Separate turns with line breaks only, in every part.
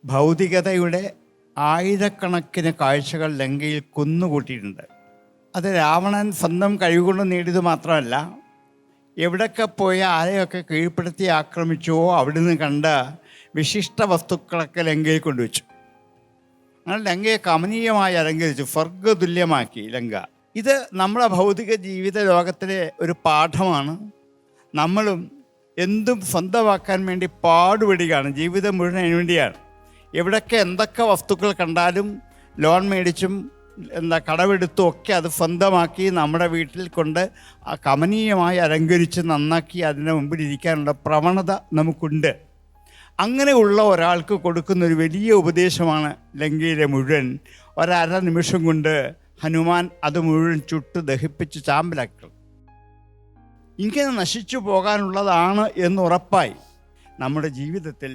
ഭൗതികതയുടെ ആയിരക്കണക്കിന് കാഴ്ചകൾ ലങ്കയിൽ കുന്നുകൂട്ടിയിട്ടുണ്ട്. അത് രാവണൻ സ്വന്തം കഴിവുകൊണ്ട് നേടിയത് മാത്രമല്ല, എവിടെയൊക്കെ പോയി ആരെയൊക്കെ കീഴ്പ്പെടുത്തി ആക്രമിച്ചുവോ അവിടുന്ന് കണ്ട വിശിഷ്ട വസ്തുക്കളൊക്കെ ലങ്കയിൽ കൊണ്ടുവച്ചു. അങ്ങനെ ലങ്കയെ കമനീയമായി അലങ്കരിച്ചു, സ്വർഗതുല്യമാക്കി ലങ്ക. ഇത് നമ്മുടെ ഭൗതിക ജീവിത ലോകത്തിലെ ഒരു പാഠമാണ്. നമ്മളും എന്തും സ്വന്തമാക്കാൻ വേണ്ടി പാടുപെടുകയാണ്. ജീവിതം മുഴുവൻ അതിനു വേണ്ടിയാണ്. എവിടെയൊക്കെ എന്തൊക്കെ വസ്തുക്കൾ കണ്ടാലും ലോൺ മേടിച്ചും കടമെടുത്തും ഒക്കെ അത് സ്വന്തമാക്കി നമ്മുടെ വീട്ടിൽ കൊണ്ട് കമനീയമായി അലങ്കരിച്ച് നന്നാക്കി അതിൻ്റെ മുമ്പിൽ ഇരിക്കാനുള്ള പ്രവണത നമുക്കുണ്ട്. അങ്ങനെയുള്ള ഒരാൾക്ക് കൊടുക്കുന്നൊരു വലിയ ഉപദേശമാണ് ലങ്കയിലെ മുഴുവൻ ഒരര നിമിഷം കൊണ്ട് ഹനുമാൻ അത് മുഴുവൻ ചുട്ട് ദഹിപ്പിച്ച് ചാമ്പലാക്കി. ഇങ്ങനെ നശിച്ചു പോകാനുള്ളതാണ് എന്നുറപ്പായി നമ്മുടെ ജീവിതത്തിൽ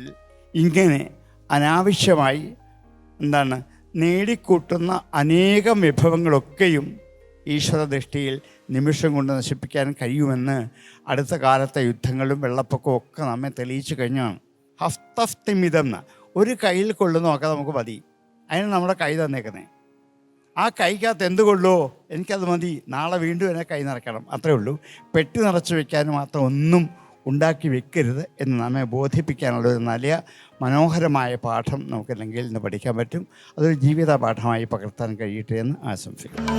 ഇങ്ങനെ അനാവശ്യമായി നേടിക്കൂട്ടുന്ന അനേകം വിഭവങ്ങളൊക്കെയും ഈശ്വരദൃഷ്ടിയിൽ നിമിഷം കൊണ്ട് നശിപ്പിക്കാൻ കഴിയുമെന്ന് അടുത്ത കാലത്തെ യുദ്ധങ്ങളും വെള്ളപ്പൊക്കവും ഒക്കെ നമ്മെ തെളിയിച്ചു കഴിഞ്ഞാണ്. ഹസ്തസ്ഥിമിതം ഒരു കയ്യിൽ കൊള്ളുന്നതൊക്കെ നമുക്ക് മതി. അതിന് നമ്മുടെ കൈ തന്നേക്കുന്നത്. ആ കൈക്കകത്ത് എന്ത് കൊള്ളുമോ എനിക്കത് മതി, നാളെ വീണ്ടും എന്നെ കൈ നിറയ്ക്കണം, അത്രേ ഉള്ളൂ. പെട്ടി നിറച്ച് വെക്കാൻ മാത്രം ഒന്നും ഉണ്ടാക്കി വെക്കരുത് എന്ന് നമ്മെ ബോധിപ്പിക്കാനുള്ള ഒരു നല്ല മനോഹരമായ പാഠം നമുക്ക് ലങ്കയിൽ നിന്ന് പഠിക്കാൻ പറ്റും. അതൊരു ജീവിത പാഠമായി പകർത്താൻ കഴിയട്ടെ എന്ന് ആശംസിക്കുന്നു.